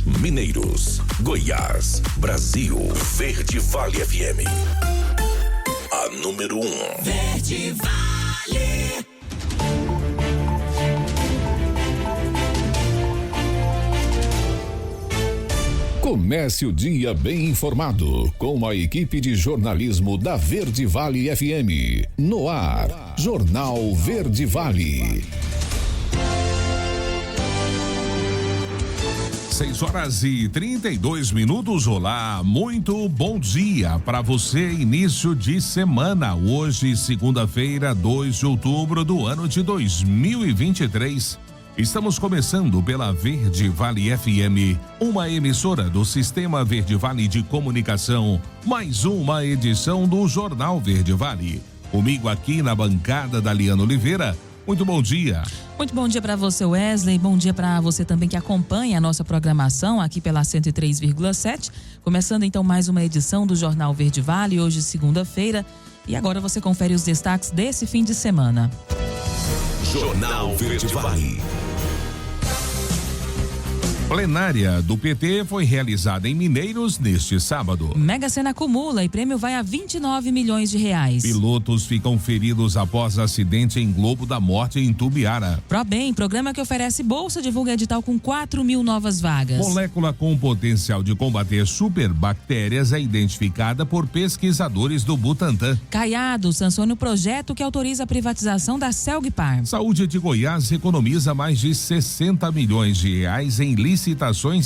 Mineiros, Goiás, Brasil. Verde Vale FM. A número 1. Verde Vale. Comece o dia bem informado com a equipe de jornalismo da Verde Vale FM. No ar, Jornal Verde Vale. 6h32. Olá, muito bom dia para você, início de semana. Hoje, segunda-feira, 2 de outubro do ano de 2023. Estamos começando pela Verde Vale FM, uma emissora do Sistema Verde Vale de Comunicação, mais uma edição do Jornal Verde Vale. Comigo aqui na bancada, Daliana Oliveira. Muito bom dia. Muito bom dia para você, Wesley. Bom dia para você também que acompanha a nossa programação aqui pela 103,7. Começando então mais uma edição do Jornal Verde Vale, hoje segunda-feira. E agora você confere os destaques desse fim de semana. Jornal Verde Vale. Plenária do PT foi realizada em Mineiros neste sábado. Mega Sena acumula e prêmio vai a 29 milhões de reais. Pilotos ficam feridos após acidente em Globo da Morte em Tubiara. ProBem, programa que oferece bolsa, divulga edital com 4 mil novas vagas. Molécula com potencial de combater superbactérias é identificada por pesquisadores do Butantan. Caiado sanciona o projeto que autoriza a privatização da Celgpar. Saúde de Goiás economiza mais de 60 milhões de reais em licitações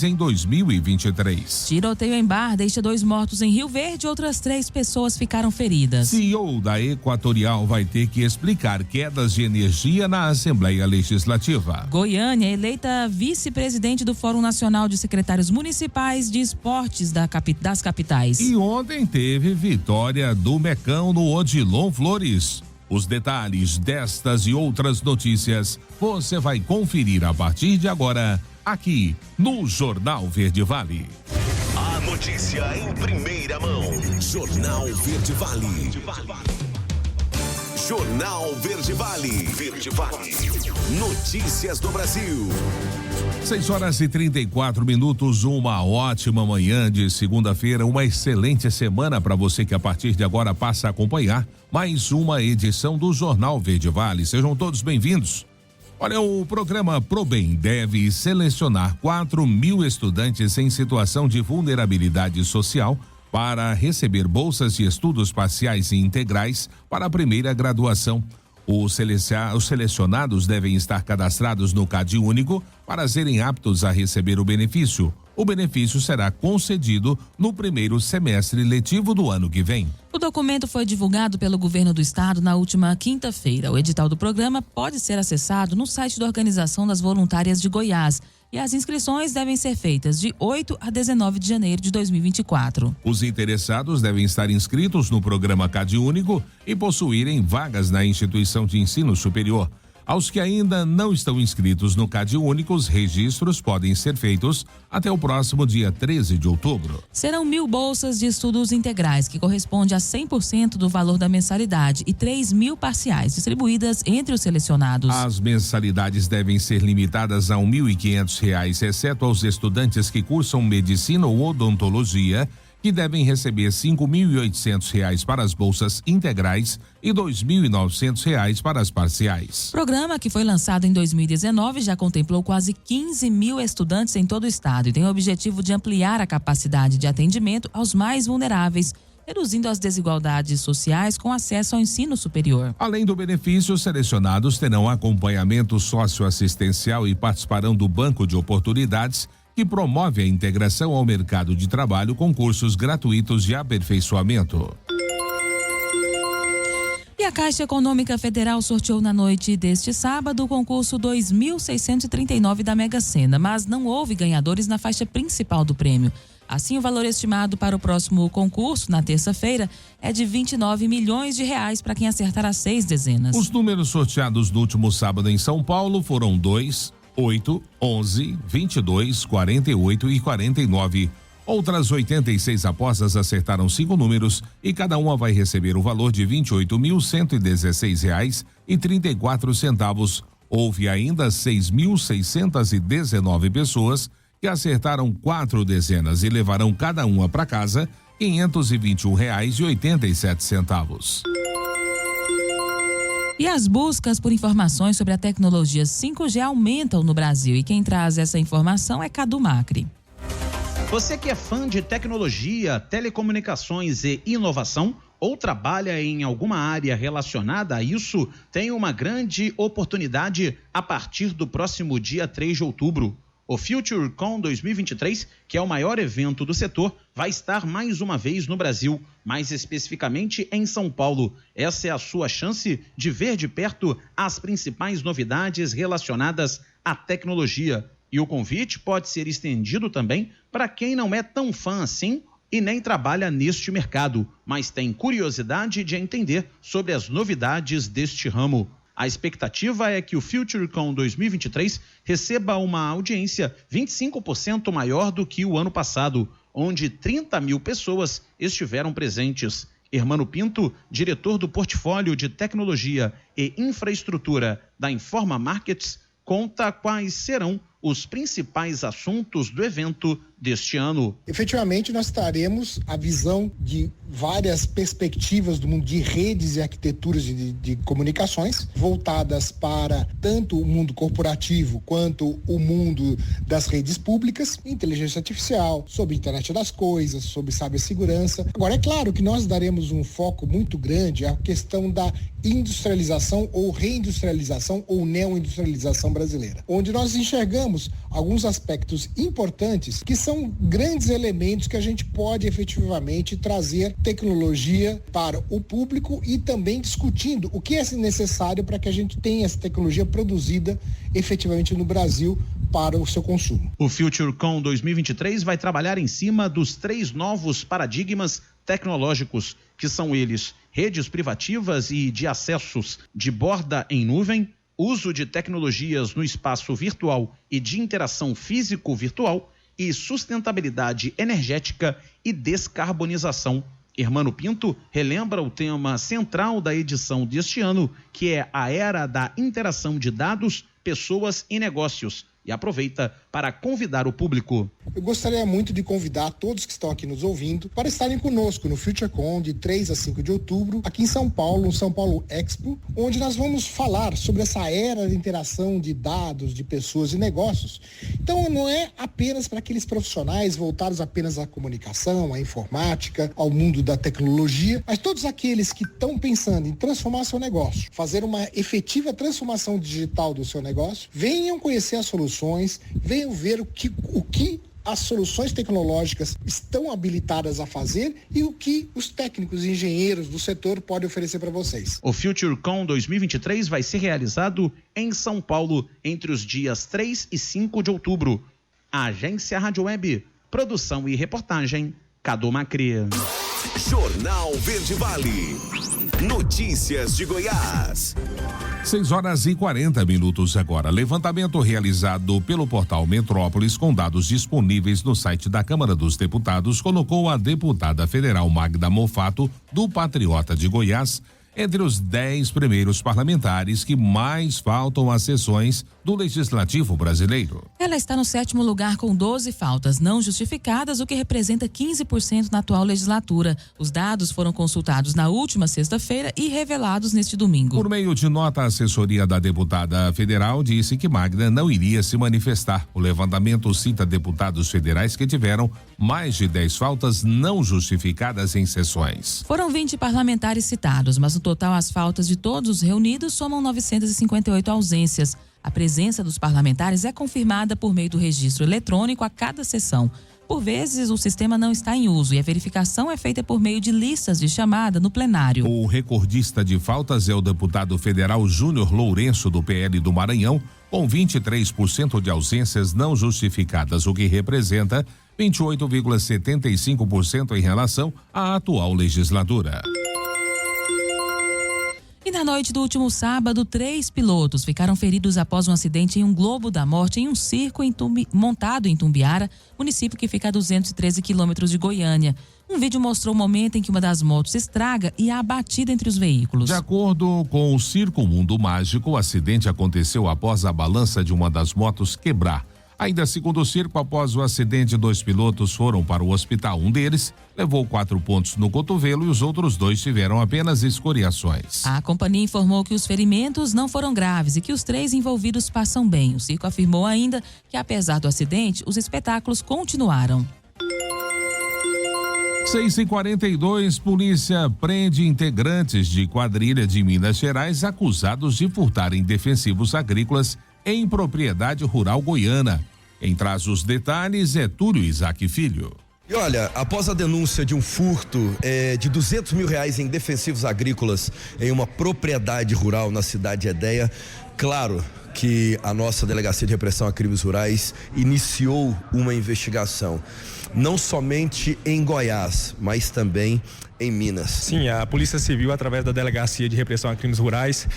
em 2023. Tiroteio em bar deixa 2 mortos em Rio Verde, outras 3 pessoas ficaram feridas. CEO da Equatorial vai ter que explicar quedas de energia na Assembleia Legislativa. Goiânia eleita vice-presidente do Fórum Nacional de Secretários Municipais de Esportes das capitais. E ontem teve vitória do Mecão no Odilon Flores. Os detalhes destas e outras notícias você vai conferir a partir de agora aqui no Jornal Verde Vale. A notícia em primeira mão. Jornal Verde Vale. Jornal Verde Vale. Verde Vale. Notícias do Brasil. 6h34. Uma ótima manhã de segunda-feira, uma excelente semana para você que a partir de agora passa a acompanhar mais uma edição do Jornal Verde Vale. Sejam todos bem-vindos. Olha, o programa ProBem deve selecionar 4 mil estudantes em situação de vulnerabilidade social para receber bolsas de estudos parciais e integrais para a primeira graduação. Os selecionados devem estar cadastrados no CadÚnico para serem aptos a receber o benefício. O benefício será concedido no primeiro semestre letivo do ano que vem. O documento foi divulgado pelo governo do estado na última quinta-feira. O edital do programa pode ser acessado no site da Organização das Voluntárias de Goiás e as inscrições devem ser feitas de 8 a 19 de janeiro de 2024. Os interessados devem estar inscritos no programa CadÚnico e possuírem vagas na instituição de ensino superior. Aos que ainda não estão inscritos no CadÚnico, os registros podem ser feitos até o próximo dia 13 de outubro. Serão 1.000 bolsas de estudos integrais, que corresponde a 100% do valor da mensalidade, e 3.000 parciais, distribuídas entre os selecionados. As mensalidades devem ser limitadas a R$ 1.500, exceto aos estudantes que cursam medicina ou odontologia, que devem receber R$ 5.800 para as bolsas integrais e R$ 2.900 para as parciais. O programa, que foi lançado em 2019, já contemplou quase 15 mil estudantes em todo o estado e tem o objetivo de ampliar a capacidade de atendimento aos mais vulneráveis, reduzindo as desigualdades sociais com acesso ao ensino superior. Além do benefício, os selecionados terão acompanhamento socioassistencial e participarão do Banco de Oportunidades, que promove a integração ao mercado de trabalho com cursos gratuitos de aperfeiçoamento. E a Caixa Econômica Federal sorteou na noite deste sábado o concurso 2.639 da Mega Sena, mas não houve ganhadores na faixa principal do prêmio. Assim, o valor estimado para o próximo concurso, na terça-feira, é de 29 milhões de reais para quem acertar as 6 dezenas. Os números sorteados no último sábado em São Paulo foram 2, 8, 11, 22, 48 e 49. Outras 86 apostas acertaram 5 números e cada uma vai receber o valor de R$ 28.116,34. Houve ainda 6.619 pessoas que acertaram 4 dezenas e levarão cada uma para casa R$ 521,87. E as buscas por informações sobre a tecnologia 5G aumentam no Brasil. E quem traz essa informação é Cadu Macri. Você que é fã de tecnologia, telecomunicações e inovação ou trabalha em alguma área relacionada a isso, tem uma grande oportunidade a partir do próximo dia 3 de outubro. O FutureCon 2023, que é o maior evento do setor, vai estar mais uma vez no Brasil, mais especificamente em São Paulo. Essa é a sua chance de ver de perto as principais novidades relacionadas à tecnologia. E o convite pode ser estendido também para quem não é tão fã assim e nem trabalha neste mercado, mas tem curiosidade de entender sobre as novidades deste ramo. A expectativa é que o FutureCon 2023 receba uma audiência 25% maior do que o ano passado, onde 30 mil pessoas estiveram presentes. Hermano Pinto, diretor do portfólio de tecnologia e infraestrutura da Informa Markets, conta quais serão os principais assuntos do evento deste ano. Efetivamente, nós traremos a visão de várias perspectivas do mundo de redes e arquiteturas de comunicações, voltadas para tanto o mundo corporativo quanto o mundo das redes públicas, inteligência artificial, sobre internet das coisas, sobre cibersegurança. Agora, é claro que nós daremos um foco muito grande à questão da industrialização ou reindustrialização ou neoindustrialização brasileira, onde nós enxergamos alguns aspectos importantes que são grandes elementos que a gente pode efetivamente trazer tecnologia para o público e também discutindo o que é necessário para que a gente tenha essa tecnologia produzida efetivamente no Brasil para o seu consumo. O FutureCon 2023 vai trabalhar em cima dos 3 novos paradigmas tecnológicos, que são eles: redes privativas e de acessos de borda em nuvem, uso de tecnologias no espaço virtual e de interação físico-virtual e sustentabilidade energética e descarbonização. Hermano Pinto relembra o tema central da edição deste ano, que é a era da interação de dados, pessoas e negócios, e aproveita para convidar o público. Eu gostaria muito de convidar todos que estão aqui nos ouvindo para estarem conosco no FutureCon de 3 a 5 de outubro, aqui em São Paulo, no São Paulo Expo, onde nós vamos falar sobre essa era de interação de dados, de pessoas e negócios. Então, não é apenas para aqueles profissionais voltados apenas à comunicação, à informática, ao mundo da tecnologia, mas todos aqueles que estão pensando em transformar seu negócio, fazer uma efetiva transformação digital do seu negócio, venham conhecer as soluções, venham ver o que as soluções tecnológicas estão habilitadas a fazer e o que os técnicos e engenheiros do setor podem oferecer para vocês. O FutureCon 2023 vai ser realizado em São Paulo entre os dias 3 e 5 de outubro. A Agência Rádio Web, produção e reportagem, Cadu Macri. Jornal Verde Vale. Notícias de Goiás. 6h40 agora. Levantamento realizado pelo portal Metrópolis com dados disponíveis no site da Câmara dos Deputados colocou a deputada federal Magda Mofato, do Patriota de Goiás, entre os 10 primeiros parlamentares que mais faltam às sessões do Legislativo brasileiro. Ela está no 7º lugar com 12 faltas não justificadas, o que representa 15% na atual legislatura. Os dados foram consultados na última sexta-feira e revelados neste domingo. Por meio de nota, a assessoria da deputada federal disse que Magda não iria se manifestar. O levantamento cita deputados federais que tiveram mais de 10 faltas não justificadas em sessões. Foram 20 parlamentares citados, mas no total as faltas de todos os reunidos somam 958 ausências. A presença dos parlamentares é confirmada por meio do registro eletrônico a cada sessão. Por vezes, o sistema não está em uso e a verificação é feita por meio de listas de chamada no plenário. O recordista de faltas é o deputado federal Júnior Lourenço, do PL do Maranhão, com 23% de ausências não justificadas, o que representa 28,75% em relação à atual legislatura. E na noite do último sábado, 3 pilotos ficaram feridos após um acidente em um globo da morte em um circo montado em Tumbiara, município que fica a 213 quilômetros de Goiânia. Um vídeo mostrou o momento em que uma das motos estraga e há abatida entre os veículos. De acordo com o Circo Mundo Mágico, o acidente aconteceu após a balança de uma das motos quebrar. Ainda segundo o circo, após o acidente, 2 pilotos foram para o hospital. Um deles levou 4 pontos no cotovelo e os outros 2 tiveram apenas escoriações. A companhia informou que os ferimentos não foram graves e que os 3 envolvidos passam bem. O circo afirmou ainda que, apesar do acidente, os espetáculos continuaram. 6h42, polícia prende integrantes de quadrilha de Minas Gerais acusados de furtarem defensivos agrícolas em propriedade rural goiana. Quem traz os detalhes é Túlio Isaac Filho. E olha, após a denúncia de um furto de R$200 mil em defensivos agrícolas em uma propriedade rural na cidade de Edéia, claro que a nossa Delegacia de Repressão a Crimes Rurais iniciou uma investigação, não somente em Goiás, mas também em Minas. Sim, a Polícia Civil, através da Delegacia de Repressão a Crimes Rurais,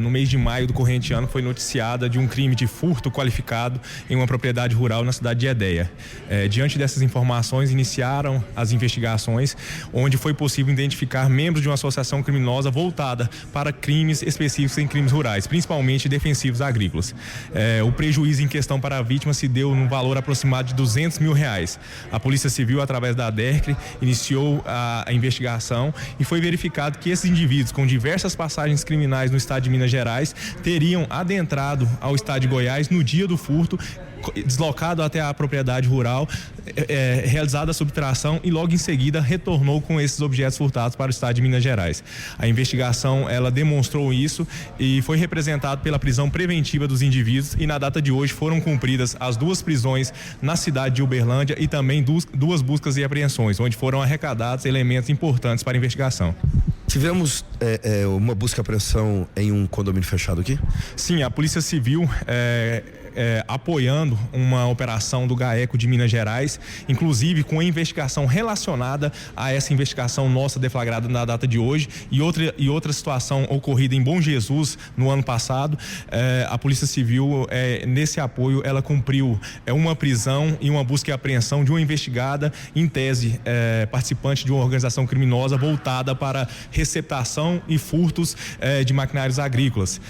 no mês de maio do corrente ano, foi noticiada de um crime de furto qualificado em uma propriedade rural na cidade de Edéia. Diante dessas informações, iniciaram as investigações, onde foi possível identificar membros de uma associação criminosa voltada para crimes específicos em crimes rurais, principalmente defensivos agrícolas. O prejuízo em questão para a vítima se deu num valor aproximado de R$200 mil. A Polícia Civil, através da DERCRE, iniciou a investigação e foi verificado que esses indivíduos com diversas passagens criminais no estado de Minas Gerais teriam adentrado ao estado de Goiás no dia do furto, deslocado até a propriedade rural, realizada a subtração e logo em seguida retornou com esses objetos furtados para o estado de Minas Gerais. A investigação, ela demonstrou isso e foi representado pela prisão preventiva dos indivíduos e na data de hoje foram cumpridas as 2 prisões na cidade de Uberlândia e também 2 buscas e apreensões, onde foram arrecadados elementos importantes para a investigação. Tivemos uma busca e apreensão em um condomínio fechado aqui? Sim, a Polícia Civil apoiando uma operação do GAECO de Minas Gerais, inclusive com a investigação relacionada a essa investigação nossa deflagrada na data de hoje e outra situação ocorrida em Bom Jesus no ano passado. A Polícia Civil, nesse apoio, ela cumpriu uma prisão e uma busca e apreensão de uma investigada, em tese participante de uma organização criminosa voltada para receptação e furtos de maquinários agrícolas.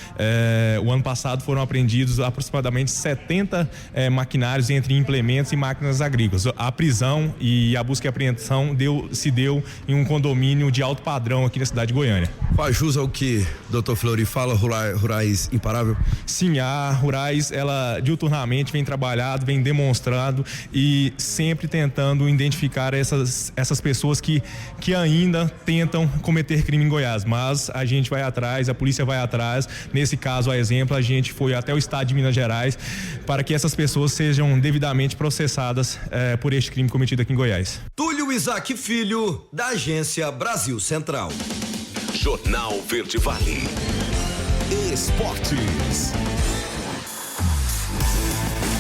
O ano passado foram apreendidos aproximadamente 70 maquinários entre implementos e máquinas agrícolas. A prisão e a busca e apreensão se deu em um condomínio de alto padrão aqui na cidade de Goiânia. Faz jus ao que Dr. Fleury fala, Rurais imparável? Sim, a Rurais, ela diuturnamente vem trabalhando, vem demonstrando e sempre tentando identificar essas pessoas que ainda tentam cometer crime em Goiás, mas a gente vai atrás, a polícia vai atrás. Nesse caso, a exemplo, a gente foi até o estado de Minas Gerais para que essas pessoas sejam devidamente processadas por este crime cometido aqui em Goiás. Túlio Isaac Filho, da Agência Brasil Central. Jornal Verde Vale. Esportes.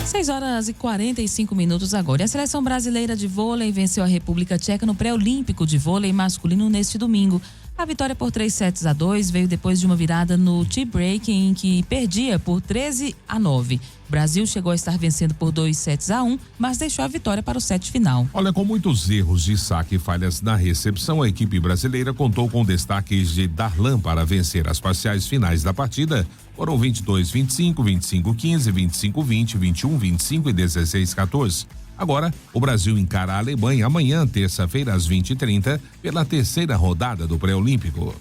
6h45 agora. E a seleção brasileira de vôlei venceu a República Tcheca no pré-olímpico de vôlei masculino neste domingo. A vitória por 3-2 veio depois de uma virada no tie-break em que perdia por 13-9. O Brasil chegou a estar vencendo por 2-1, mas deixou a vitória para o set final. Olha, com muitos erros de saque e falhas na recepção, a equipe brasileira contou com destaques de Darlan para vencer as parciais finais da partida. Foram 22-25, 25-15, 25-20, 21-25 e 16-14. Agora, o Brasil encara a Alemanha amanhã, terça-feira, às 20h30, pela 3ª rodada do pré-olímpico.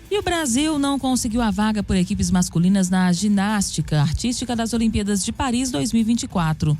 E o Brasil não conseguiu a vaga por equipes masculinas na ginástica artística das Olimpíadas de Paris 2024.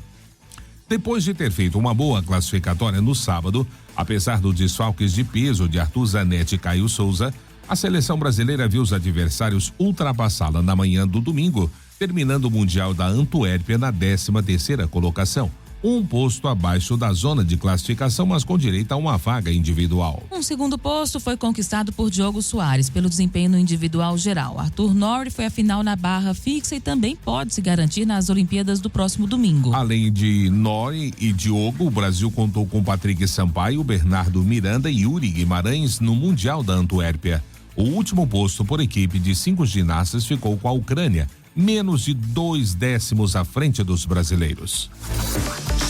Depois de ter feito uma boa classificatória no sábado, apesar dos desfalques de peso de Arthur Zanetti e Caio Souza, a seleção brasileira viu os adversários ultrapassá-la na manhã do domingo, terminando o Mundial da Antuérpia na 13ª colocação. Um posto abaixo da zona de classificação, mas com direito a uma vaga individual. Um segundo posto foi conquistado por Diogo Soares pelo desempenho no individual geral. Arthur Nori foi à final na barra fixa e também pode se garantir nas Olimpíadas do próximo domingo. Além de Nori e Diogo, o Brasil contou com Patrick Sampaio, Bernardo Miranda e Yuri Guimarães no Mundial da Antuérpia. O último posto por equipe de 5 ginastas ficou com a Ucrânia, menos de 2 décimos à frente dos brasileiros.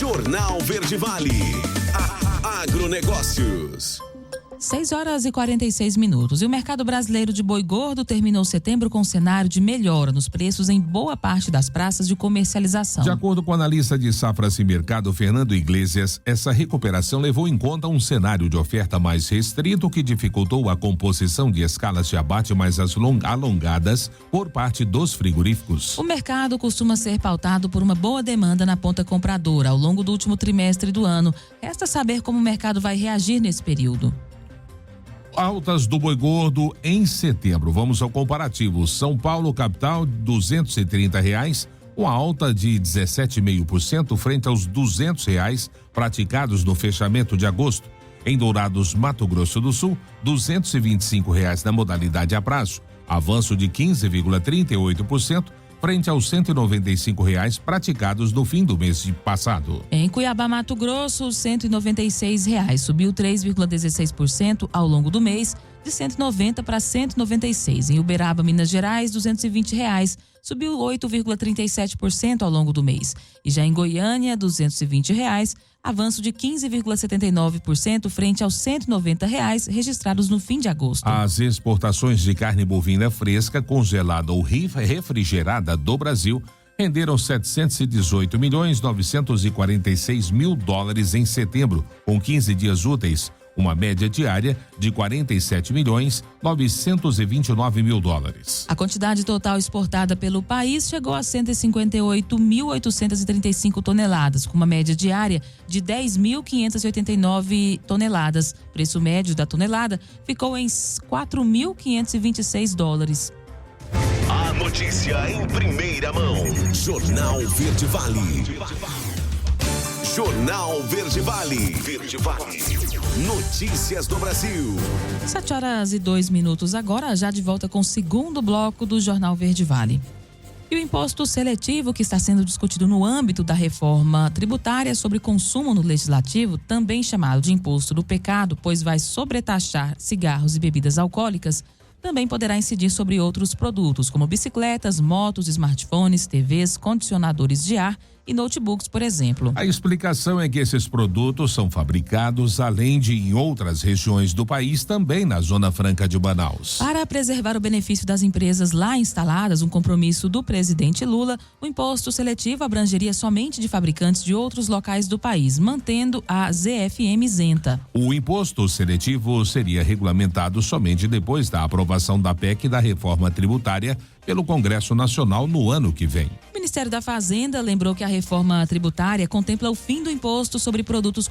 Jornal Verde Vale. Agronegócios. 6h46. E o mercado brasileiro de boi gordo terminou setembro com um cenário de melhora nos preços em boa parte das praças de comercialização. De acordo com o analista de safras e mercado Fernando Iglesias, essa recuperação levou em conta um cenário de oferta mais restrito que dificultou a composição de escalas de abate mais alongadas por parte dos frigoríficos. O mercado costuma ser pautado por uma boa demanda na ponta compradora ao longo do último trimestre do ano. Resta saber como o mercado vai reagir nesse período. Altas do boi gordo em setembro. Vamos ao comparativo. São Paulo, capital, R$230, uma alta de 17,5% frente aos R$200 praticados no fechamento de agosto. Em Dourados, Mato Grosso do Sul, R$225 na modalidade a prazo, avanço de 15,38%. frente aos R$195 praticados no fim do mês passado. Em Cuiabá, Mato Grosso, R$196, subiu 3,16% ao longo do mês, de 190 para 196. Em Uberaba, Minas Gerais, R$220, subiu 8,37% ao longo do mês. E já em Goiânia, R$220, avanço de 15,79% frente aos R$190 registrados no fim de agosto. As exportações de carne bovina fresca, congelada ou refrigerada do Brasil renderam $718.946.000 em setembro, com 15 dias úteis, uma média diária de $47.929.000. A quantidade total exportada pelo país chegou a 158.835 toneladas, com uma média diária de 10.589 toneladas. Preço médio da tonelada ficou em $4.526. A notícia em primeira mão. Jornal Verde Vale. Jornal Verde Vale. Verde Vale. Notícias do Brasil. 7h02 agora, já de volta com o segundo bloco do Jornal Verde Vale. E o imposto seletivo que está sendo discutido no âmbito da reforma tributária sobre consumo no legislativo, também chamado de imposto do pecado, pois vai sobretaxar cigarros e bebidas alcoólicas, também poderá incidir sobre outros produtos, como bicicletas, motos, smartphones, TVs, condicionadores de ar e notebooks, por exemplo. A explicação é que esses produtos são fabricados, além de em outras regiões do país, também na Zona Franca de Manaus. Para preservar o benefício das empresas lá instaladas, um compromisso do presidente Lula, o imposto seletivo abrangeria somente de fabricantes de outros locais do país, mantendo a ZFM isenta. O imposto seletivo seria regulamentado somente depois da aprovação da PEC da reforma tributária pelo Congresso Nacional no ano que vem. O Ministério da Fazenda lembrou que a reforma tributária contempla o fim do imposto sobre produtos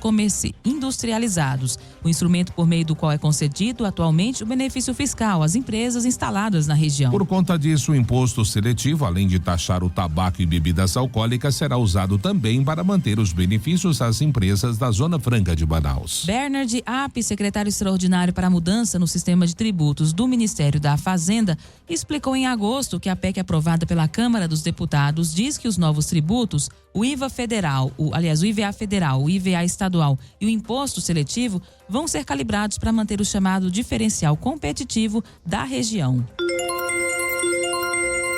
industrializados, o instrumento por meio do qual é concedido atualmente o benefício fiscal às empresas instaladas na região. Por conta disso, o imposto seletivo, além de taxar o tabaco e bebidas alcoólicas, será usado também para manter os benefícios às empresas da Zona Franca de Manaus. Bernard App, secretário extraordinário para a mudança no sistema de tributos do Ministério da Fazenda, explicou em agosto que a PEC aprovada pela Câmara dos Deputados diz que os novos tributos, o IVA federal, o IVA federal, o IVA estadual e o imposto seletivo vão ser calibrados para manter o chamado diferencial competitivo da região.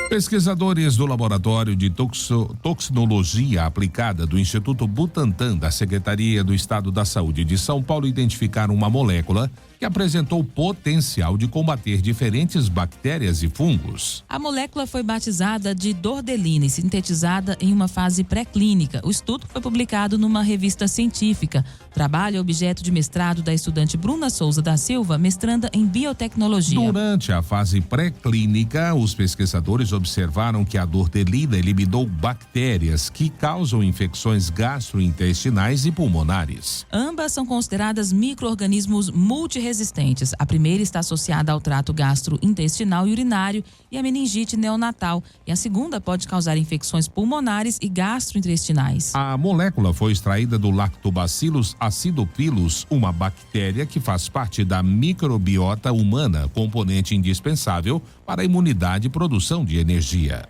Pesquisadores do Laboratório de Toxinologia Aplicada do Instituto Butantan da Secretaria do Estado da Saúde de São Paulo identificaram uma molécula que apresentou potencial de combater diferentes bactérias e fungos. A molécula foi batizada de dordelina e sintetizada em uma fase pré-clínica. O estudo foi publicado numa revista científica. O trabalho é objeto de mestrado da estudante Bruna Souza da Silva, mestranda em biotecnologia. Durante a fase pré-clínica, os pesquisadores observaram que a dordelina eliminou bactérias que causam infecções gastrointestinais e pulmonares. Ambas são consideradas micro-organismos multiresistentes. A primeira está associada ao trato gastrointestinal e urinário e à meningite neonatal, e a segunda pode causar infecções pulmonares e gastrointestinais. A molécula foi extraída do Lactobacillus acidophilus, uma bactéria que faz parte da microbiota humana, componente indispensável para a imunidade e produção de energia.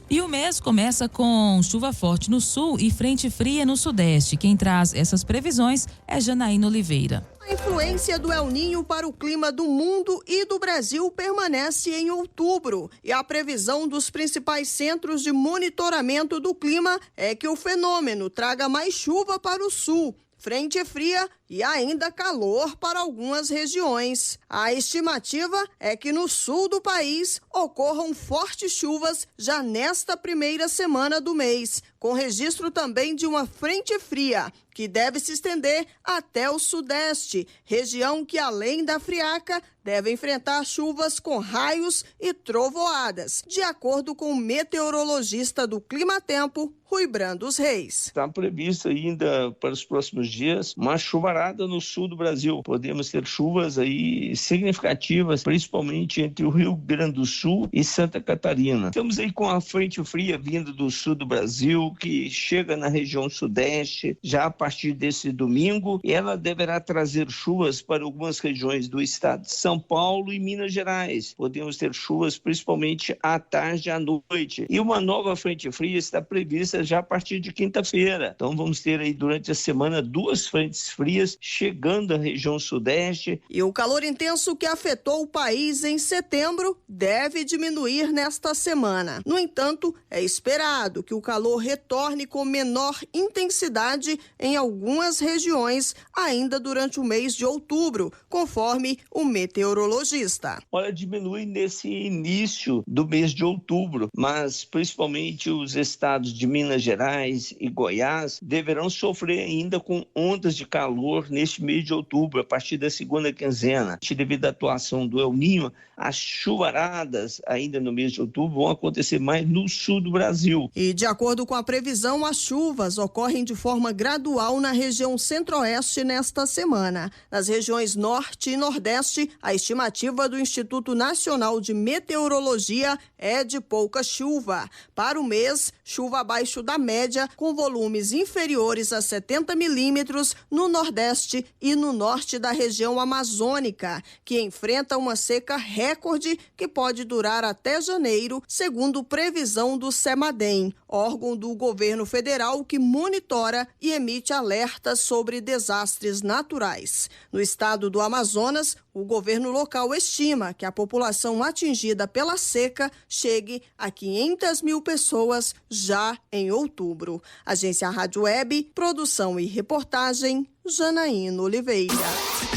E o mês começa com chuva forte no sul e frente fria no sudeste. Quem traz essas previsões é Janaína Oliveira. A influência do El Niño para o clima do mundo e do Brasil permanece em outubro. E a previsão dos principais centros de monitoramento do clima é que o fenômeno traga mais chuva para o sul. Frente fria e ainda calor para algumas regiões. A estimativa é que no sul do país ocorram fortes chuvas já nesta primeira semana do mês, com registro também de uma frente fria, que deve se estender até o sudeste, região que, além da friaca, deve enfrentar chuvas com raios e trovoadas, de acordo com o meteorologista do Climatempo, Rui Brandos Reis. Está previsto ainda para os próximos dias uma chuvarada no sul do Brasil. Podemos ter chuvas aí significativas, principalmente entre o Rio Grande do Sul e Santa Catarina. Estamos aí com a frente fria vindo do sul do Brasil, que chega na região sudeste já a partir desse domingo, e ela deverá trazer chuvas para algumas regiões do estado de São Paulo e Minas Gerais. Podemos ter chuvas principalmente à tarde e à noite. E uma nova frente fria está prevista já a partir de quinta-feira. Então vamos ter aí durante a semana 2 frentes frias chegando à região sudeste. E o calor intenso que afetou o país em setembro deve diminuir nesta semana. No entanto, é esperado que o calor retorne com menor intensidade em algumas regiões ainda durante o mês de outubro, conforme o meteorologista. Olha, diminui nesse início do mês de outubro, mas principalmente os estados de Minas Gerais e Goiás deverão sofrer ainda com ondas de calor neste mês de outubro, a partir da segunda quinzena. Devido à atuação do El Niño, as chuvaradas ainda no mês de outubro vão acontecer mais no sul do Brasil. E de acordo com a previsão, as chuvas ocorrem de forma gradual na região centro-oeste nesta semana. Nas regiões norte e nordeste, a estimativa do Instituto Nacional de Meteorologia é de pouca chuva. Para o mês, chuva abaixo da média, com volumes inferiores a 70 milímetros no nordeste e no norte da região amazônica, que enfrenta uma seca recorde que pode durar até janeiro, segundo previsão do CEMADEM, órgão do governo federal que monitora e emite alertas sobre desastres naturais. No estado do Amazonas, o governo local estima que a população atingida pela seca chegue a 500 mil pessoas já em outubro. Agência Rádio Web, produção e reportagem, Janaína Oliveira.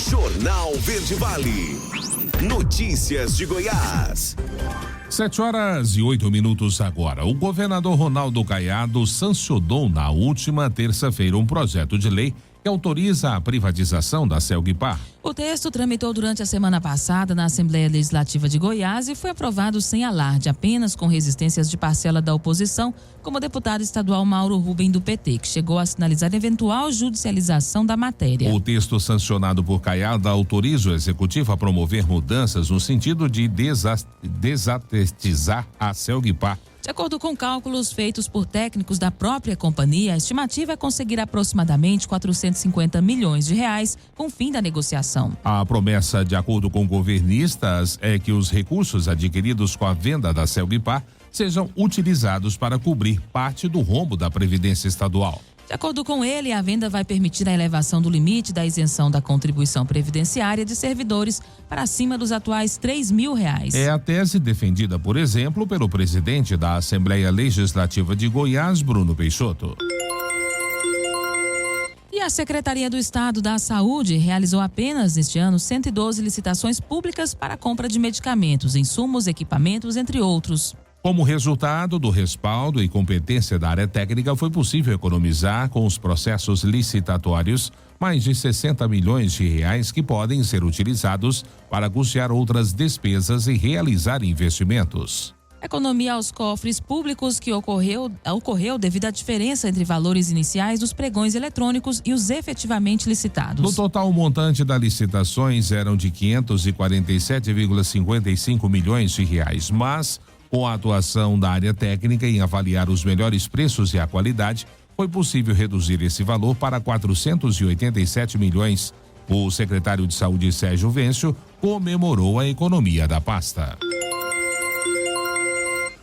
Jornal Verde Vale. Notícias de Goiás. 7h08 agora. O governador Ronaldo Caiado sancionou na última terça-feira um projeto de lei que autoriza a privatização da Celgpar. O texto tramitou durante a semana passada na Assembleia Legislativa de Goiás e foi aprovado sem alarde, apenas com resistências de parcela da oposição, como o deputado estadual Mauro Rubem do PT, que chegou a sinalizar eventual judicialização da matéria. O texto sancionado por Caiado autoriza o executivo a promover mudanças no sentido de desatetizar a Celgpar. De acordo com cálculos feitos por técnicos da própria companhia, a estimativa é conseguir aproximadamente 450 milhões de reais com o fim da negociação. A promessa, de acordo com governistas, é que os recursos adquiridos com a venda da Celgpar sejam utilizados para cobrir parte do rombo da Previdência Estadual. De acordo com ele, a venda vai permitir a elevação do limite da isenção da contribuição previdenciária de servidores para acima dos atuais R$3.000. É a tese defendida, por exemplo, pelo presidente da Assembleia Legislativa de Goiás, Bruno Peixoto. E a Secretaria do Estado da Saúde realizou apenas neste ano 112 licitações públicas para a compra de medicamentos, insumos, equipamentos, entre outros. Como resultado do respaldo e competência da área técnica, foi possível economizar com os processos licitatórios mais de 60 milhões de reais que podem ser utilizados para custear outras despesas e realizar investimentos. Economia aos cofres públicos que ocorreu devido à diferença entre valores iniciais dos pregões eletrônicos e os efetivamente licitados. No total, o montante das licitações eram de 547,55 milhões de reais, mas com a atuação da área técnica em avaliar os melhores preços e a qualidade, foi possível reduzir esse valor para 487 milhões. O secretário de Saúde, Sérgio Vêncio, comemorou a economia da pasta.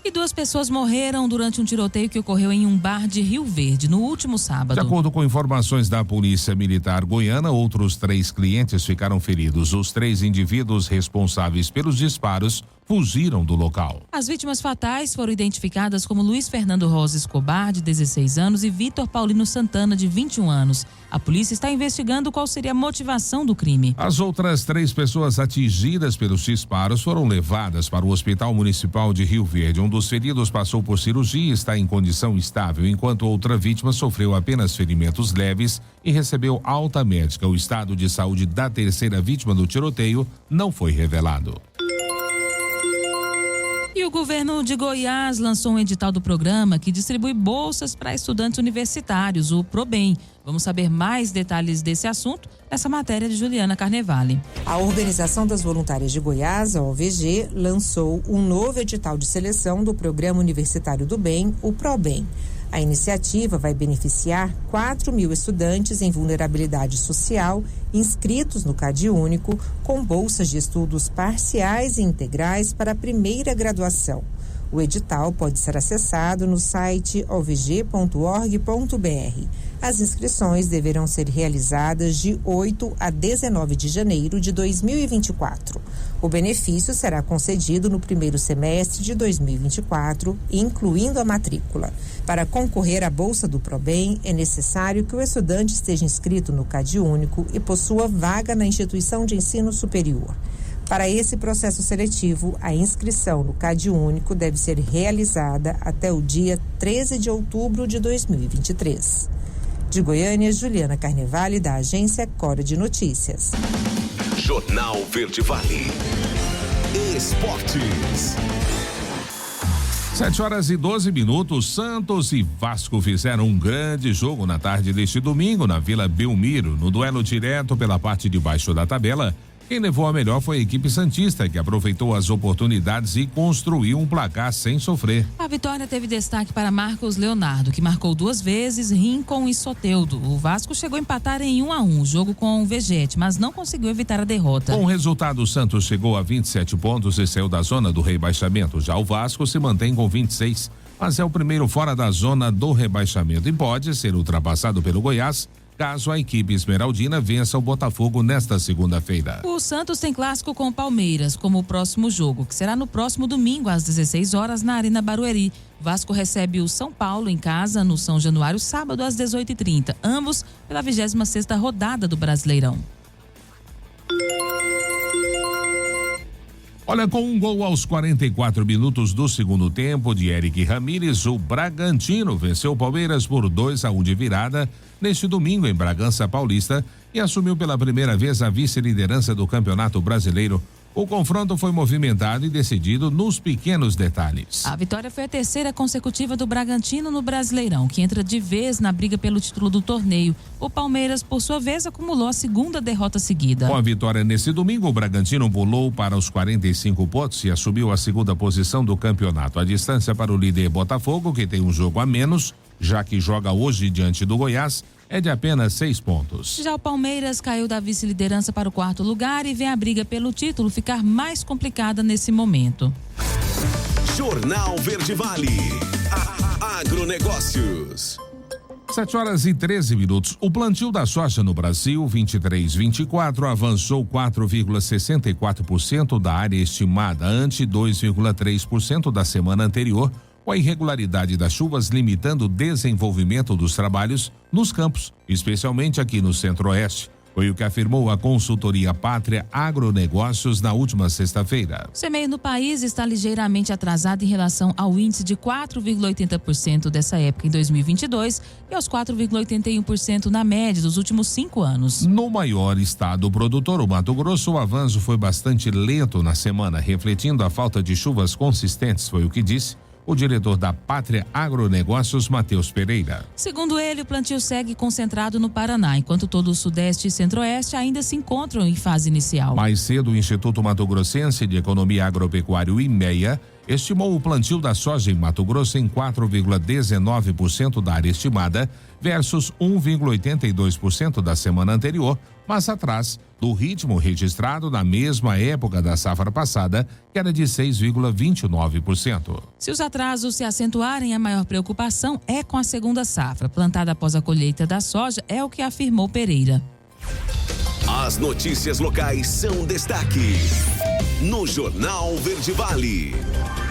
E 2 pessoas morreram durante um tiroteio que ocorreu em um bar de Rio Verde no último sábado. De acordo com informações da Polícia Militar Goiana, outros 3 clientes ficaram feridos. Os 3 indivíduos responsáveis pelos disparos fugiram do local. As vítimas fatais foram identificadas como Luiz Fernando Rosa Escobar, de 16 anos, e Vitor Paulino Santana, de 21 anos. A polícia está investigando qual seria a motivação do crime. As outras 3 pessoas atingidas pelos disparos foram levadas para o Hospital Municipal de Rio Verde. Um dos feridos passou por cirurgia e está em condição estável, enquanto outra vítima sofreu apenas ferimentos leves e recebeu alta médica. O estado de saúde da terceira vítima do tiroteio não foi revelado. E o governo de Goiás lançou um edital do programa que distribui bolsas para estudantes universitários, o ProBem. Vamos saber mais detalhes desse assunto nessa matéria de Juliana Carnevale. A Organização das Voluntárias de Goiás, a OVG, lançou um novo edital de seleção do Programa Universitário do Bem, o ProBem. A iniciativa vai beneficiar 4.000 estudantes em vulnerabilidade social inscritos no CadÚnico com bolsas de estudos parciais e integrais para a primeira graduação. O edital pode ser acessado no site ovg.org.br. As inscrições deverão ser realizadas de 8 a 19 de janeiro de 2024. O benefício será concedido no primeiro semestre de 2024, incluindo a matrícula. Para concorrer à bolsa do ProBem, é necessário que o estudante esteja inscrito no CadÚnico e possua vaga na instituição de ensino superior. Para esse processo seletivo, a inscrição no CadÚnico deve ser realizada até o dia 13 de outubro de 2023. De Goiânia, Juliana Carnevale, da agência Cora de Notícias. Jornal Verde Vale. Esportes. 7h12. Santos e Vasco fizeram um grande jogo na tarde deste domingo na Vila Belmiro. No duelo direto pela parte de baixo da tabela, quem levou a melhor foi a equipe santista, que aproveitou as oportunidades e construiu um placar sem sofrer. A vitória teve destaque para Marcos Leonardo, que marcou 2 vezes, Rincon e Soteldo. O Vasco chegou a empatar em 1-1, o jogo com o Vegete, mas não conseguiu evitar a derrota. Com o resultado, o Santos chegou a 27 pontos e saiu da zona do rebaixamento. Já o Vasco se mantém com 26, mas é o primeiro fora da zona do rebaixamento e pode ser ultrapassado pelo Goiás, caso a equipe esmeraldina vença o Botafogo nesta segunda-feira. O Santos tem clássico com o Palmeiras como o próximo jogo, que será no próximo domingo às 16 horas na Arena Barueri. O Vasco recebe o São Paulo em casa no São Januário, sábado às 18h30, ambos pela 26ª rodada do Brasileirão. Olha, com um gol aos 44 minutos do segundo tempo de Eric Ramírez, o Bragantino venceu o Palmeiras por 2-1 de virada neste domingo em Bragança Paulista e assumiu pela primeira vez a vice-liderança do Campeonato Brasileiro. O confronto foi movimentado e decidido nos pequenos detalhes. A vitória foi a 3ª consecutiva do Bragantino no Brasileirão, que entra de vez na briga pelo título do torneio. O Palmeiras, por sua vez, acumulou a 2ª derrota seguida. Com a vitória nesse domingo, o Bragantino pulou para os 45 pontos e assumiu a 2ª posição do campeonato. A distância para o líder Botafogo, que tem um jogo a menos, já que joga hoje diante do Goiás, é de apenas 6 pontos. Já o Palmeiras caiu da vice-liderança para o 4º lugar e vê a briga pelo título ficar mais complicada nesse momento. Jornal Verde Vale. Agronegócios. 7h13. O plantio da soja no Brasil 23-24 avançou 4,64% da área estimada, ante 2,3% da semana anterior, com a irregularidade das chuvas limitando o desenvolvimento dos trabalhos nos campos, especialmente aqui no Centro-Oeste. Foi o que afirmou a consultoria Pátria Agronegócios na última sexta-feira. O semeio no país está ligeiramente atrasado em relação ao índice de 4,80% dessa época em 2022 e aos 4,81% na média dos últimos 5 anos. No maior estado produtor, o Mato Grosso, o avanço foi bastante lento na semana, refletindo a falta de chuvas consistentes, foi o que disse o diretor da Pátria Agronegócios, Matheus Pereira. Segundo ele, o plantio segue concentrado no Paraná, enquanto todo o Sudeste e Centro-Oeste ainda se encontram em fase inicial. Mais cedo, o Instituto Mato Grossense de Economia Agropecuária, IMEA, estimou o plantio da soja em Mato Grosso em 4,19% da área estimada versus 1,82% da semana anterior, mas atrás do ritmo registrado na mesma época da safra passada, que era de 6,29%. Se os atrasos se acentuarem, a maior preocupação é com a segunda safra, plantada após a colheita da soja, é o que afirmou Pereira. As notícias locais são destaque no Jornal Verde Vale.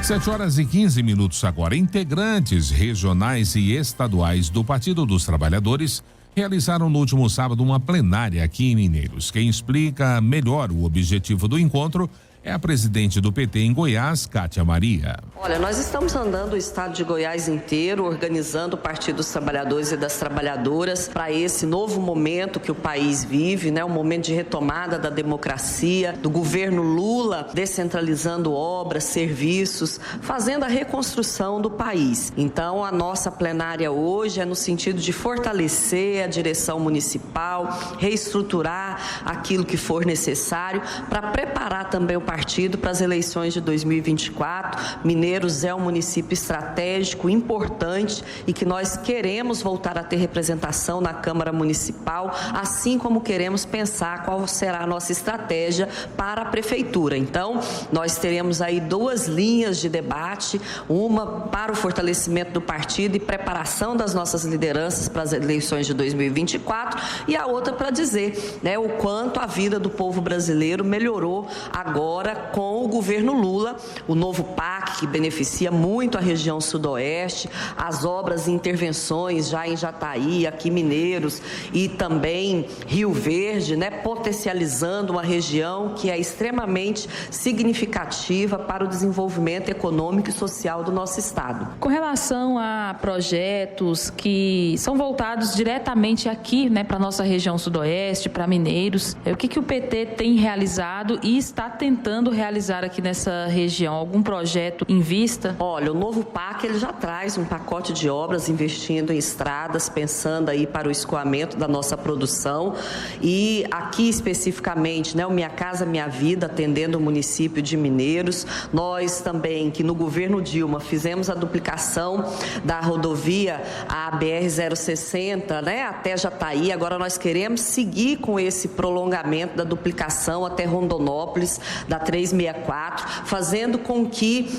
7h15 agora. Integrantes regionais e estaduais do Partido dos Trabalhadores realizaram no último sábado uma plenária aqui em Mineiros. Quem explica melhor o objetivo do encontro é a presidente do PT em Goiás, Kátia Maria. Olha, nós estamos andando o estado de Goiás inteiro, organizando o Partido dos Trabalhadores e das Trabalhadoras para esse novo momento que o país vive, né? Um momento de retomada da democracia, do governo Lula descentralizando obras, serviços, fazendo a reconstrução do país. Então, a nossa plenária hoje é no sentido de fortalecer a direção municipal, reestruturar aquilo que for necessário para preparar também o partido para as eleições de 2024. Mineiros é um município estratégico, importante e que nós queremos voltar a ter representação na Câmara Municipal, assim como queremos pensar qual será a nossa estratégia para a Prefeitura. Então, nós teremos aí 2 linhas de debate, uma para o fortalecimento do partido e preparação das nossas lideranças para as eleições de 2024 e a outra para dizer, né, o quanto a vida do povo brasileiro melhorou agora com o governo Lula, o novo PAC que beneficia muito a região sudoeste, as obras e intervenções já em Jataí, aqui Mineiros e também Rio Verde, né, potencializando uma região que é extremamente significativa para o desenvolvimento econômico e social do nosso estado. Com relação a projetos que são voltados diretamente aqui, né, para a nossa região sudoeste, para Mineiros, o que o PT tem realizado e está tentando realizar aqui nessa região? Algum projeto em vista? Olha, o novo PAC ele já traz um pacote de obras investindo em estradas, pensando aí para o escoamento da nossa produção e aqui especificamente, né, o Minha Casa Minha Vida, atendendo o município de Mineiros. Nós também, que no governo Dilma, fizemos a duplicação da rodovia, a BR-060, né, até Jataí. Agora nós queremos seguir com esse prolongamento da duplicação até Rondonópolis, da 364, fazendo com que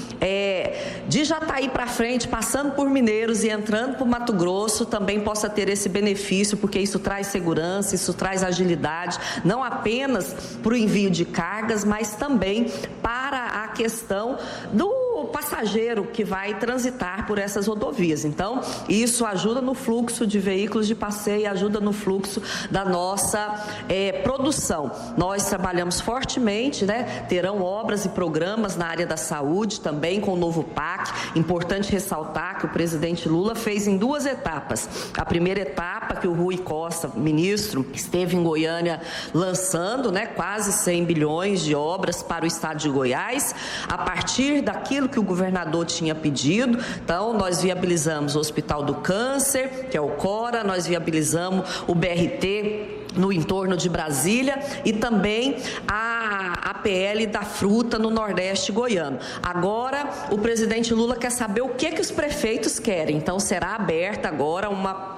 de Jataí para frente, passando por Mineiros e entrando por Mato Grosso, também possa ter esse benefício, porque isso traz segurança, isso traz agilidade, não apenas para o envio de cargas, mas também para a questão do passageiro que vai transitar por essas rodovias. Então, isso ajuda no fluxo de veículos de passeio e ajuda no fluxo da nossa produção. Nós trabalhamos fortemente, né? Terão obras e programas na área da saúde também com o novo PAC. Importante ressaltar que o presidente Lula fez em 2 etapas. A primeira etapa que o Rui Costa, ministro, esteve em Goiânia lançando, né? Quase 100 bilhões de obras para o estado de Goiás, a partir daquilo que o governador tinha pedido. Então, nós viabilizamos o Hospital do Câncer, que é o CORA, nós viabilizamos o BRT no entorno de Brasília e também a APL da fruta no Nordeste goiano. Agora, o presidente Lula quer saber o que os prefeitos querem. Então, será aberta agora uma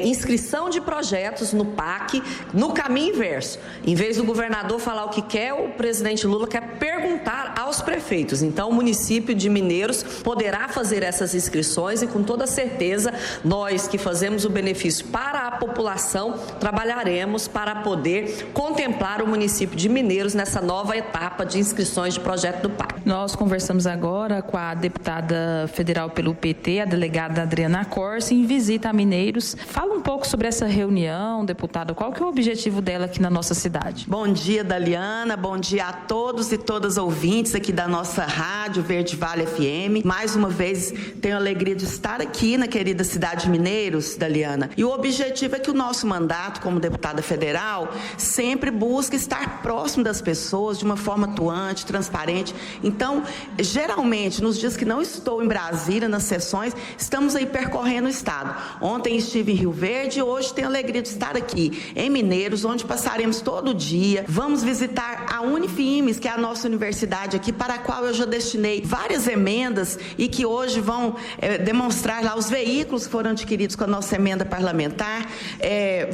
inscrição de projetos no PAC no caminho inverso. Em vez do governador falar o que quer, o presidente Lula quer perguntar aos prefeitos. Então, o município de Mineiros poderá fazer essas inscrições e, com toda certeza, nós que fazemos o benefício para a população, trabalharemos para poder contemplar o município de Mineiros nessa nova etapa de inscrições de projeto do PAC. Nós conversamos agora com a deputada federal pelo PT, a delegada Adriana Corsi, em visita a Mineiros. Fala um pouco sobre essa reunião, deputada. Qual que é o objetivo dela aqui na nossa cidade? Bom dia, Daliana. Bom dia a todos e todas ouvintes aqui da nossa rádio Verde Vale FM. Mais uma vez, tenho a alegria de estar aqui na querida cidade de Mineiros, Daliana. E o objetivo é que o nosso mandato como deputada federal sempre busca estar próximo das pessoas de uma forma atuante, transparente. Então, geralmente, nos dias que não estou em Brasília, nas sessões, estamos aí percorrendo o estado. Ontem estive em Rio Verde e hoje tenho a alegria de estar aqui em Mineiros, onde passaremos todo dia. Vamos visitar a Unifimes, que é a nossa universidade aqui, para a qual eu já destinei várias emendas e que hoje vão demonstrar lá os veículos que foram adquiridos com a nossa emenda parlamentar.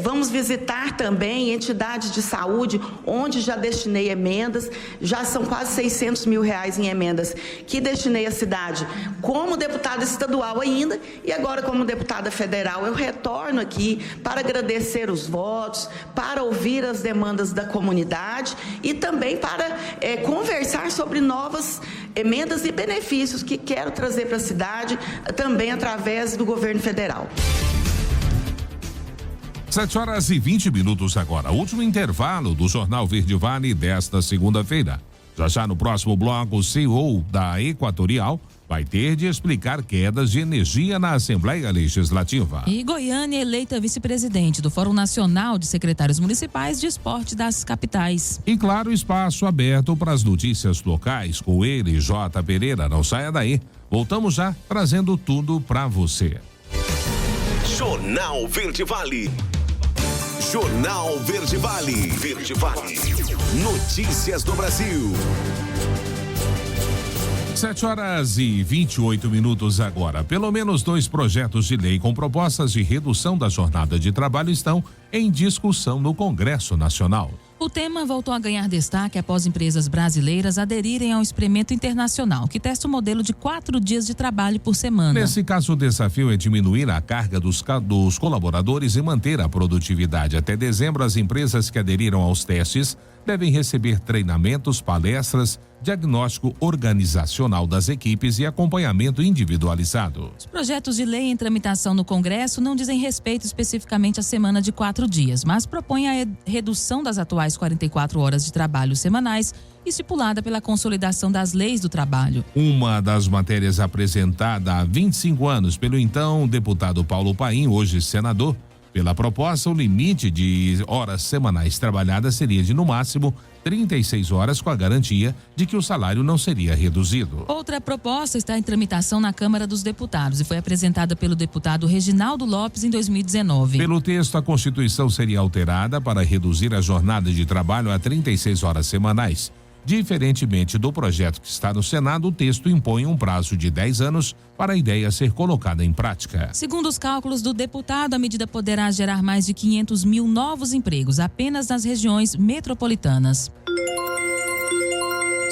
Vamos visitar também entidades de saúde, onde já destinei emendas. Já são quase R$600 mil reais em emendas que destinei à cidade como deputada estadual ainda, e agora como deputada federal eu retorno aqui para agradecer os votos, para ouvir as demandas da comunidade e também para conversar sobre novas emendas e benefícios que quero trazer para a cidade, também através do governo federal. 7h20 agora, último intervalo do Jornal Verde Vale desta segunda-feira. Já no próximo bloco, o CEO da Equatorial vai ter de explicar quedas de energia na Assembleia Legislativa. E Goiânia eleita vice-presidente do Fórum Nacional de Secretários Municipais de Esporte das Capitais. E claro, espaço aberto para as notícias locais com ele, J. Pereira. Não saia daí. Voltamos já trazendo tudo para você. Jornal Verde Vale. Jornal Verde Vale. Verde Vale. Notícias do Brasil. 7h28 agora. Pelo menos 2 projetos de lei com propostas de redução da jornada de trabalho estão em discussão no Congresso Nacional. O tema voltou a ganhar destaque após empresas brasileiras aderirem ao experimento internacional, que testa o modelo de 4 dias de trabalho por semana. Nesse caso, o desafio é diminuir a carga dos colaboradores e manter a produtividade. Até dezembro, as empresas que aderiram aos testes devem receber treinamentos, palestras, diagnóstico organizacional das equipes e acompanhamento individualizado. Os projetos de lei em tramitação no Congresso não dizem respeito especificamente à semana de 4 dias, mas propõem a redução das atuais 44 horas de trabalho semanais, estipulada pela consolidação das leis do trabalho. Uma das matérias apresentada há 25 anos pelo então deputado Paulo Paim, hoje senador. Pela proposta, o limite de horas semanais trabalhadas seria de, no máximo, 36 horas, com a garantia de que o salário não seria reduzido. Outra proposta está em tramitação na Câmara dos Deputados e foi apresentada pelo deputado Reginaldo Lopes em 2019. Pelo texto, a Constituição seria alterada para reduzir a jornada de trabalho a 36 horas semanais. Diferentemente do projeto que está no Senado, o texto impõe um prazo de 10 anos para a ideia ser colocada em prática. Segundo os cálculos do deputado, a medida poderá gerar mais de 500 mil novos empregos apenas nas regiões metropolitanas.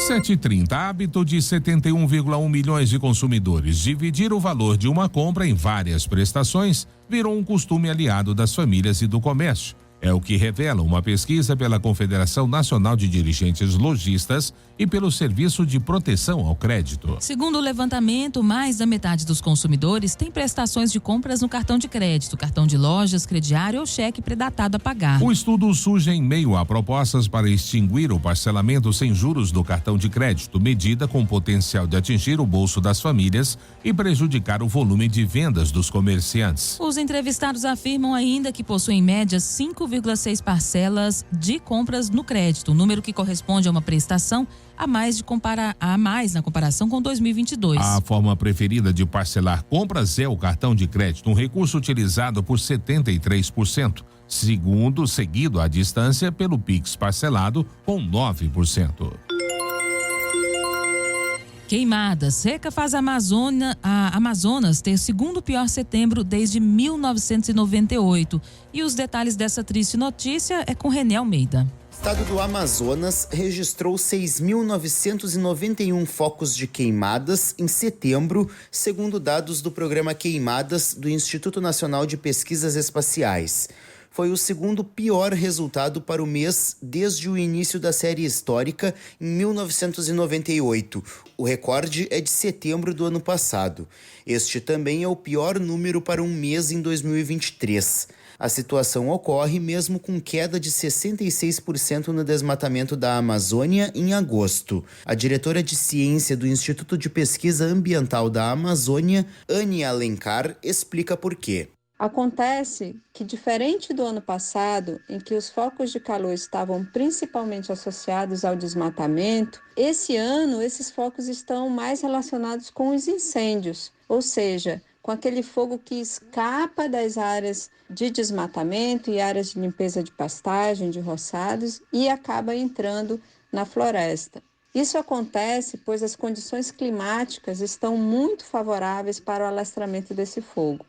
7h30, hábito de 71,1 milhões de consumidores. Dividir o valor de uma compra em várias prestações virou um costume aliado das famílias e do comércio. É o que revela uma pesquisa pela Confederação Nacional de Dirigentes Lojistas e pelo Serviço de Proteção ao Crédito. Segundo o levantamento, mais da metade dos consumidores tem prestações de compras no cartão de crédito, cartão de lojas, crediário ou cheque predatado a pagar. O estudo surge em meio a propostas para extinguir o parcelamento sem juros do cartão de crédito, medida com potencial de atingir o bolso das famílias e prejudicar o volume de vendas dos comerciantes. Os entrevistados afirmam ainda que possuem em média 5,6 parcelas de compras no crédito, número que corresponde a uma prestação a mais na comparação com 2022. A forma preferida de parcelar compras é o cartão de crédito, um recurso utilizado por 73%, seguido à distância pelo Pix parcelado com 9%. Queimada seca faz a Amazonas ter o segundo pior setembro desde 1998. E os detalhes dessa triste notícia é com René Almeida. O estado do Amazonas registrou 6.991 focos de queimadas em setembro, segundo dados do programa Queimadas do Instituto Nacional de Pesquisas Espaciais. Foi o segundo pior resultado para o mês desde o início da série histórica em 1998. O recorde é de setembro do ano passado. Este também é o pior número para um mês em 2023. A situação ocorre mesmo com queda de 66% no desmatamento da Amazônia em agosto. A diretora de ciência do Instituto de Pesquisa Ambiental da Amazônia, Anne Alencar, explica por quê. Acontece que, diferente do ano passado, em que os focos de calor estavam principalmente associados ao desmatamento, esse ano esses focos estão mais relacionados com os incêndios, ou seja, com aquele fogo que escapa das áreas de desmatamento e áreas de limpeza de pastagem, de roçados e acaba entrando na floresta. Isso acontece pois as condições climáticas estão muito favoráveis para o alastramento desse fogo.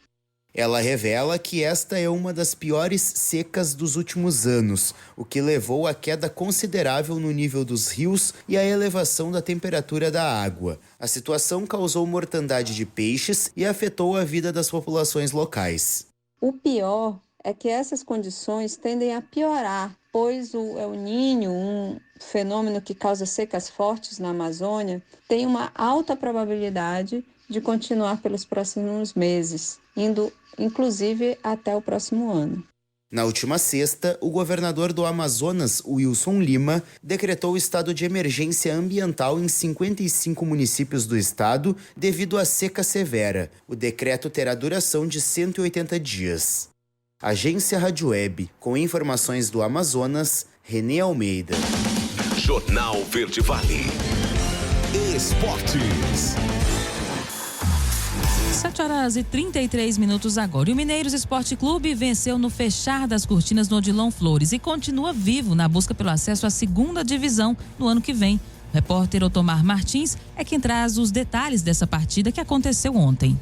Ela revela que esta é uma das piores secas dos últimos anos, o que levou à queda considerável no nível dos rios e à elevação da temperatura da água. A situação causou mortandade de peixes e afetou a vida das populações locais. O pior é que essas condições tendem a piorar, pois o El Niño, um fenômeno que causa secas fortes na Amazônia, tem uma alta probabilidade de continuar pelos próximos meses, indo inclusive até o próximo ano. Na última sexta, o governador do Amazonas, Wilson Lima, decretou estado de emergência ambiental em 55 municípios do estado devido à seca severa. O decreto terá duração de 180 dias. Agência Rádio Web, com informações do Amazonas, Renê Almeida. Jornal Verde Vale. Esportes. 7h33 agora. E o Mineiros Esporte Clube venceu no fechar das cortinas no Odilon Flores e continua vivo na busca pelo acesso à segunda divisão no ano que vem. O repórter Otomar Martins é quem traz os detalhes dessa partida que aconteceu ontem.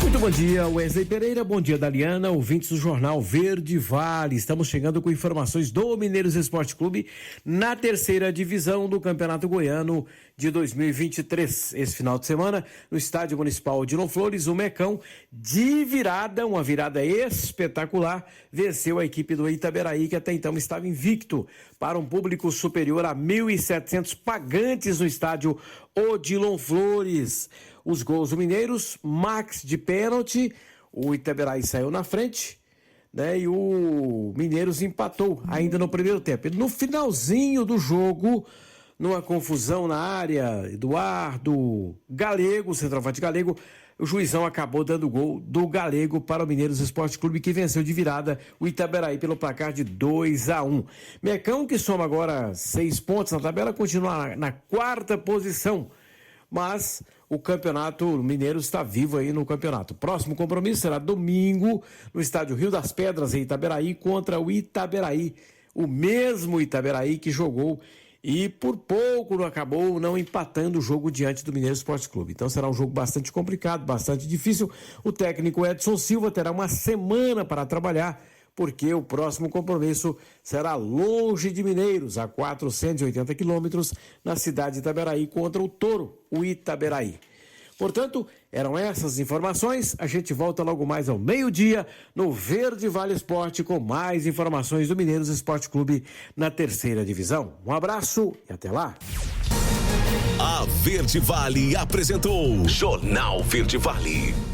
Muito bom dia, Wesley Pereira, bom dia, Daliana, ouvintes do Jornal Verde Vale. Estamos chegando com informações do Mineiros Esporte Clube na terceira divisão do Campeonato Goiano de 2023. Esse final de semana, no Estádio Municipal Odilon Flores, o Mecão, de virada, uma virada espetacular, venceu a equipe do Itaberaí, que até então estava invicto, para um público superior a 1.700 pagantes no Estádio Odilon Flores. Os gols do Mineiros, Max de pênalti, o Itaberaí saiu na frente, né? E o Mineiros empatou ainda no primeiro tempo. No finalzinho do jogo, numa confusão na área, Eduardo Galego, centroavante Galego, o juizão acabou dando gol do Galego para o Mineiros Esporte Clube, que venceu de virada o Itaberaí pelo placar de 2-1. Mecão, que soma agora 6 pontos na tabela, continua na quarta posição, mas o campeonato, o Mineiro está vivo aí no campeonato. O próximo compromisso será domingo no estádio Rio das Pedras, em Itaberaí, contra o Itaberaí, o mesmo Itaberaí que jogou e por pouco acabou não empatando o jogo diante do Mineiro Esporte Clube. Então será um jogo bastante complicado, bastante difícil. O técnico Edson Silva terá uma semana para trabalhar, porque o próximo compromisso será longe de Mineiros, a 480 quilômetros, na cidade de Itaberaí, contra o Toro, o Itaberaí. Portanto, eram essas informações. A gente volta logo mais ao meio-dia no Verde Vale Esporte com mais informações do Mineiros Esporte Clube na terceira divisão. Um abraço e até lá. A Verde Vale apresentou Jornal Verde Vale.